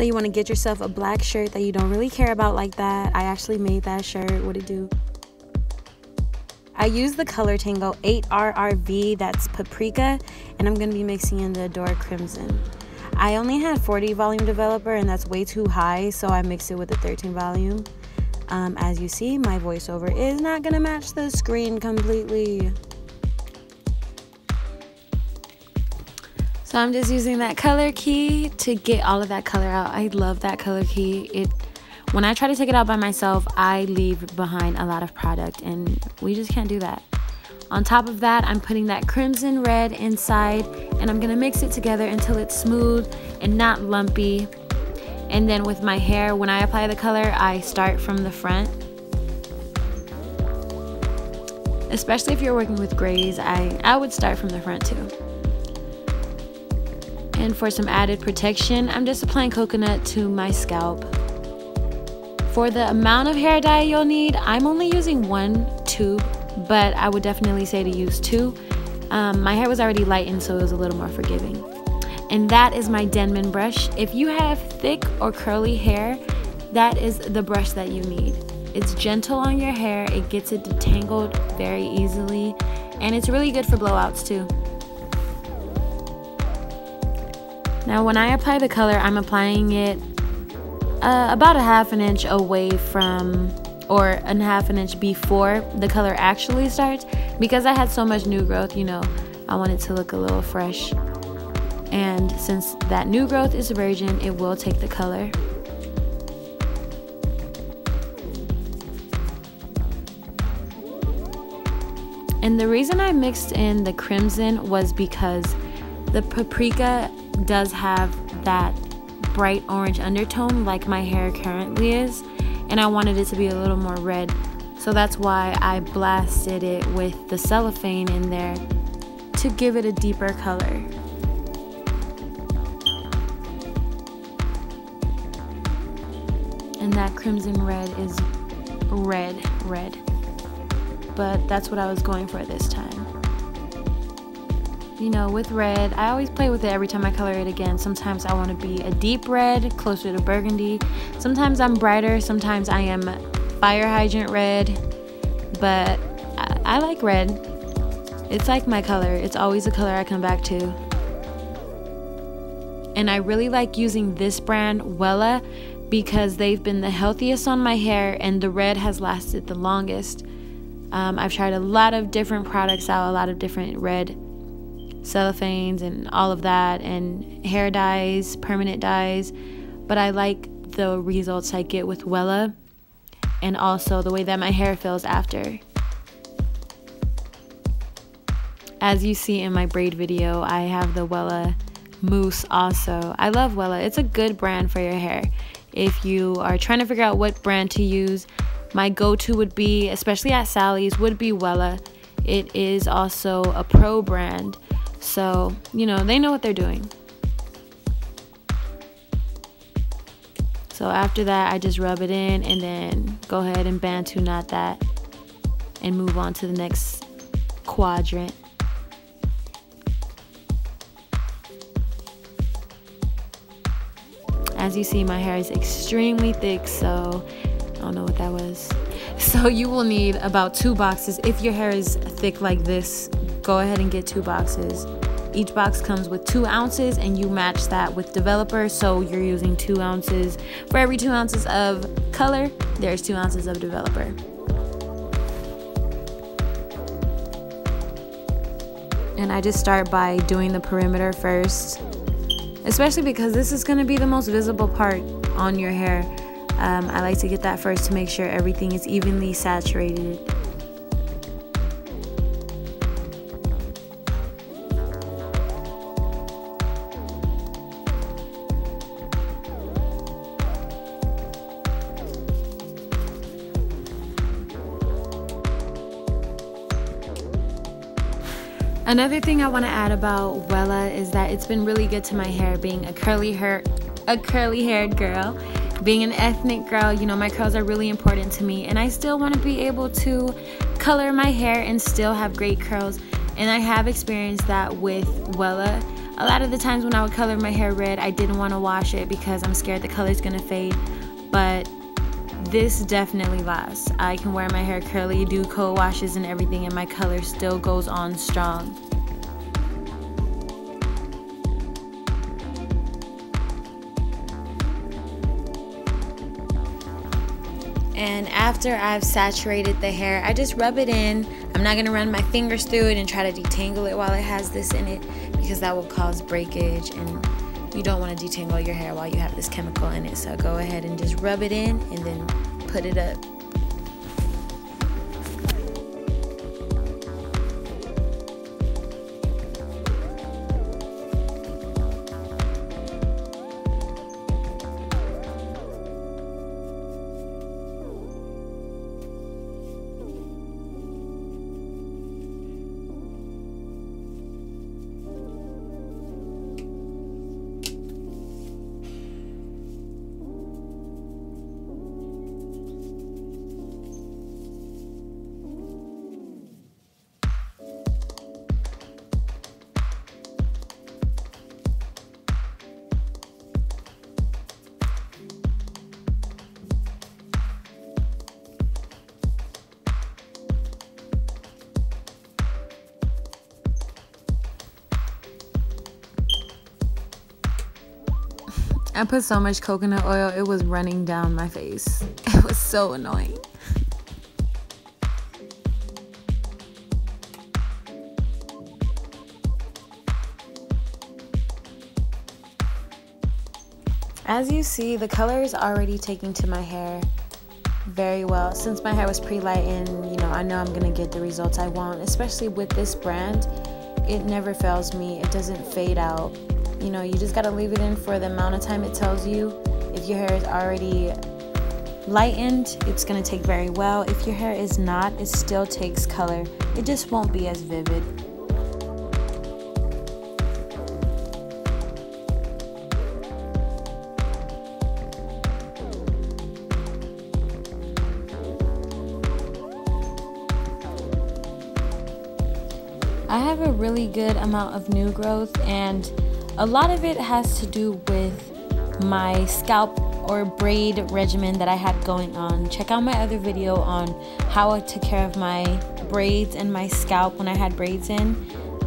So you want to get yourself a black shirt that you don't really care about like that. I actually made that shirt. What it do? I use the color Tango 8RRV, that's Paprika, and I'm going to be mixing in the Adore Crimson. I only had 40 volume developer, and that's way too high, so I mixed it with the 13 volume. As you see, my voiceover is not going to match the screen completely. So I'm just using that color key to get all of that color out. I love that color key. When I try to take it out by myself, I leave behind a lot of product, and we just can't do that. On top of that, I'm putting that crimson red inside, and I'm gonna mix it together until it's smooth and not lumpy. And then with my hair, when I apply the color, I start from the front. Especially if you're working with grays, I would start from the front too. And for some added protection, I'm just applying coconut to my scalp. For the amount of hair dye you'll need, I'm only using 1 tube, but I would definitely say to use 2. My hair was already lightened, so it was a little more forgiving. And that is my Denman brush. If you have thick or curly hair, that is the brush that you need. It's gentle on your hair, it gets it detangled very easily, and it's really good for blowouts too. Now when I apply the color, I'm applying it about 1/2 inch away from, or 1/2 inch before the color actually starts, because I had so much new growth, you know, I want it to look a little fresh. And since that new growth is virgin, it will take the color. And the reason I mixed in the crimson was because the paprika does have that bright orange undertone like my hair currently is, and I wanted it to be a little more red, so that's why I blasted it with the cellophane in there to give it a deeper color. And that crimson red is red, but that's what I was going for this time. You know, with red, I always play with it every time I color it again. Sometimes I want to be a deep red, closer to burgundy. Sometimes I'm brighter, sometimes I am fire hydrant red, but I like red. It's like my color. It's always a color I come back to. And I really like using this brand, Wella, because they've been the healthiest on my hair and the red has lasted the longest. I've tried a lot of different products out, a lot of different red cellophanes and all of that, and hair dyes, permanent dyes, but I like the results I get with Wella, and also the way that my hair feels after. As you see in my braid video, I have the Wella Mousse also. I love Wella. It's a good brand for your hair. If you are trying to figure out what brand to use, my go-to would be, especially at Sally's, would be Wella. It is also a pro brand, so you know they know what they're doing. So after that, I just rub it in and then go ahead and Bantu knot that and move on to the next quadrant. As you see, my hair is extremely thick, so I don't know what that was. So you will need about 2 boxes. If your hair is thick like this, go ahead and get 2 boxes. Each box comes with 2 ounces, and you match that with developer, so you're using 2 ounces. For every 2 ounces of color, there's 2 ounces of developer. And I just start by doing the perimeter first, especially because this is going to be the most visible part on your hair. I like to get that first to make sure everything is evenly saturated. Another thing I want to add about Wella is that it's been really good to my hair, being a curly haired girl. Being an ethnic girl, you know, my curls are really important to me, and I still want to be able to color my hair and still have great curls. And I have experienced that with Wella. A lot of the times when I would color my hair red, I didn't want to wash it because I'm scared the color's gonna fade, but this definitely lasts. I can wear my hair curly, do cold washes and everything, and my color still goes on strong. And after I've saturated the hair, I just rub it in. I'm not gonna run my fingers through it and try to detangle it while it has this in it, because that will cause breakage, and you don't want to detangle your hair while you have this chemical in it. So go ahead and just rub it in and then put it up. I put so much coconut oil, it was running down my face. It was so annoying. As you see, the color is already taking to my hair very well. Since my hair was pre-lightened, you know I'm gonna get the results I want, especially with this brand. It never fails me. It doesn't fade out. You know, you just gotta leave it in for the amount of time it tells you. If your hair is already lightened, it's gonna take very well. If your hair is not, it still takes color. It just won't be as vivid. I have a really good amount of new growth, and a lot of it has to do with my scalp or braid regimen that I had going on. Check out my other video on how I took care of my braids and my scalp when I had braids in.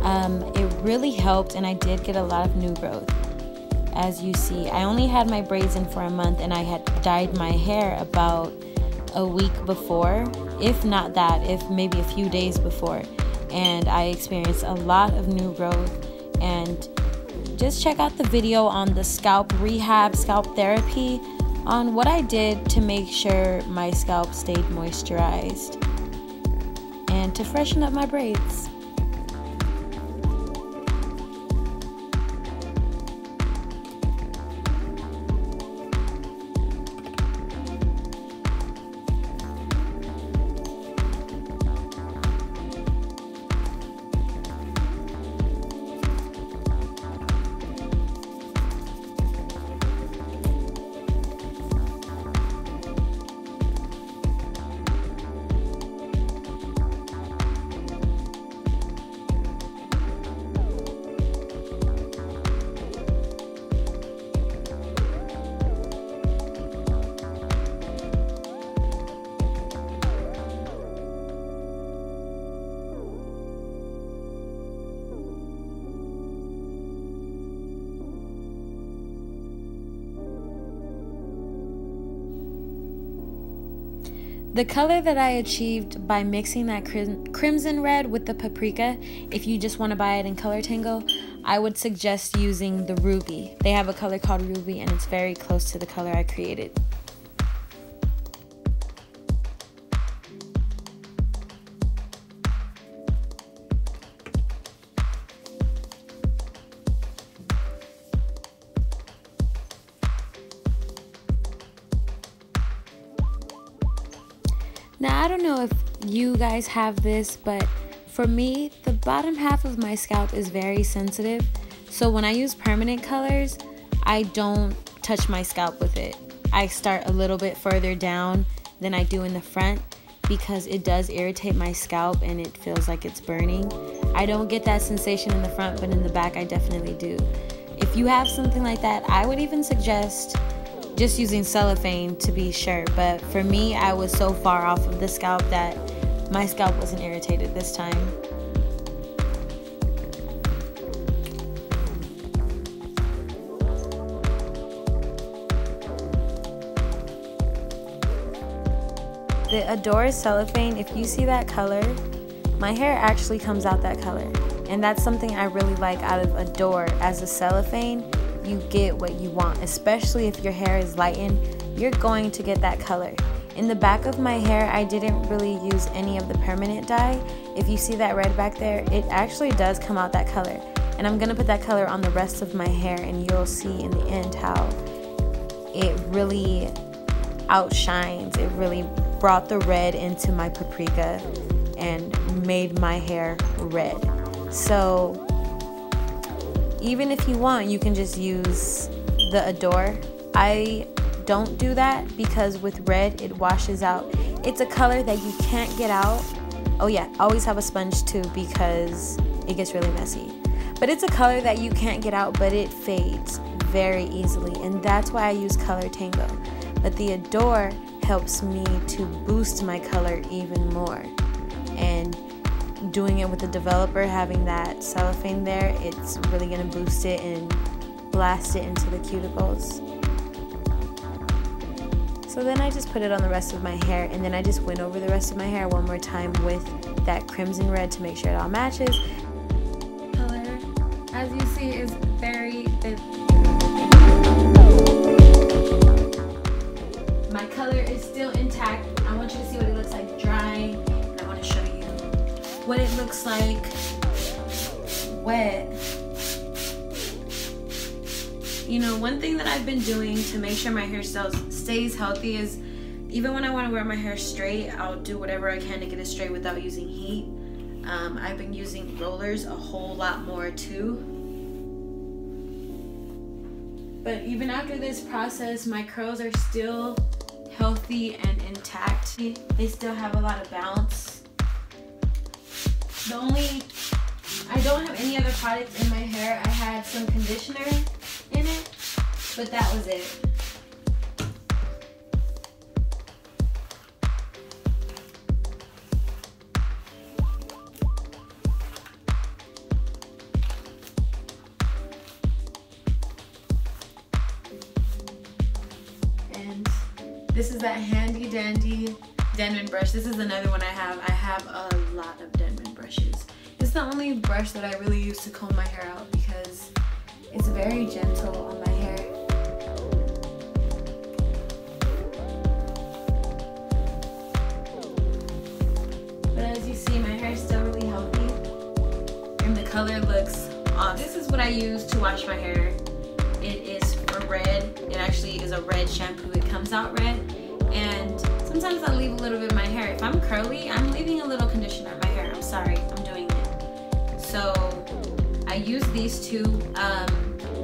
It really helped, and I did get a lot of new growth. As you see, I only had my braids in for a month, and I had dyed my hair about a week before, if not that, if maybe a few days before, and I experienced a lot of new growth. And just check out the video on the scalp rehab, scalp therapy, on what I did to make sure my scalp stayed moisturized and to freshen up my braids. The color that I achieved by mixing that crimson red with the paprika, if you just want to buy it in color Tango, I would suggest using the ruby. They have a color called ruby, and it's very close to the color I created. Now, I don't know if you guys have this, but for me, the bottom half of my scalp is very sensitive. So when I use permanent colors, I don't touch my scalp with it. I start a little bit further down than I do in the front because it does irritate my scalp and it feels like it's burning. I don't get that sensation in the front, but in the back I definitely do. If you have something like that, I would even suggest just using cellophane to be sure. But for me, I was so far off of the scalp that my scalp wasn't irritated this time. The Adore cellophane, if you see that color, my hair actually comes out that color. And that's something I really like out of Adore. As a cellophane, you get what you want, especially if your hair is lightened, you're going to get that color. In the back of my hair, I didn't really use any of the permanent dye. If you see that red back there, it actually does come out that color. And I'm gonna put that color on the rest of my hair, and you'll see in the end how it really outshines. It really brought the red into my paprika and made my hair red. So even if you want, you can just use the Adore. I don't do that because with red it washes out. It's a color that you can't get out. Oh yeah, always have a sponge too because it gets really messy. But it's a color that you can't get out, but it fades very easily, and that's why I use color Tango. But the Adore helps me to boost my color even more. And doing it with the developer, having that cellophane there, it's really gonna boost it and blast it into the cuticles. So then I just put it on the rest of my hair, and then I just went over the rest of my hair one more time with that crimson red to make sure it all matches. Color, as you see, is very vivid. My color is still intact. I want you to see what it looks like dry, and I want to show you what it looks like wet. You know, one thing that I've been doing to make sure my hair stays healthy is even when I want to wear my hair straight, I'll do whatever I can to get it straight without using heat. I've been using rollers a whole lot more too. But even after this process, my curls are still healthy and intact. They still have a lot of bounce. I don't have any other products in my hair. I had some conditioner in it, but that was it. And this is that handy dandy Denman brush. This is another one I have. I have a lot of Denman brushes. It's the only brush that I really use to comb my hair out because it's very gentle on my hair. But as you see, my hair is still really healthy and the color looks awesome. This is what I use to wash my hair. It is for red. It actually is a red shampoo. It comes out red, and sometimes I leave a little bit in my hair. If I'm curly, I'm leaving a little conditioner in my hair. I'm sorry, I'm doing it. So I use these two.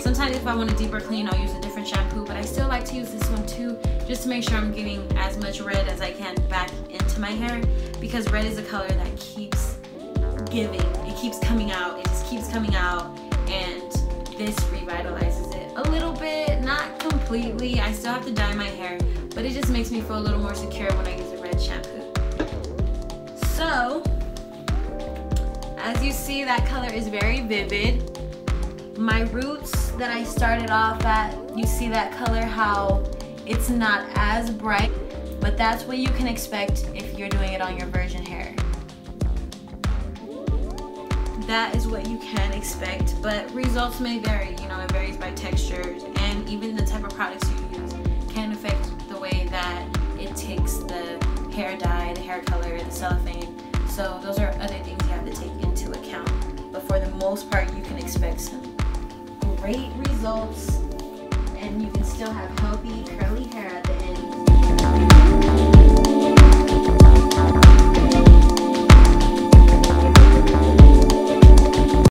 Sometimes if I want a deeper clean, I'll use a different shampoo, but I still like to use this one too, just to make sure I'm getting as much red as I can back into my hair, because red is a color that keeps giving. It keeps coming out. It just keeps coming out, and this revitalizes it a little bit, not completely. I still have to dye my hair, but it just makes me feel a little more secure when I use a red shampoo. So, as you see, that color is very vivid. My roots that I started off at, you see that color, how it's not as bright, but that's what you can expect if you're doing it on your virgin hair. That is what you can expect, but results may vary. You know, it varies by textures, and even the type of products you use can affect the way that it takes the hair dye, the hair color, the cellophane. So those are other things you have to take into account. But for the most part, you can expect some great results, and you can still have healthy curly hair at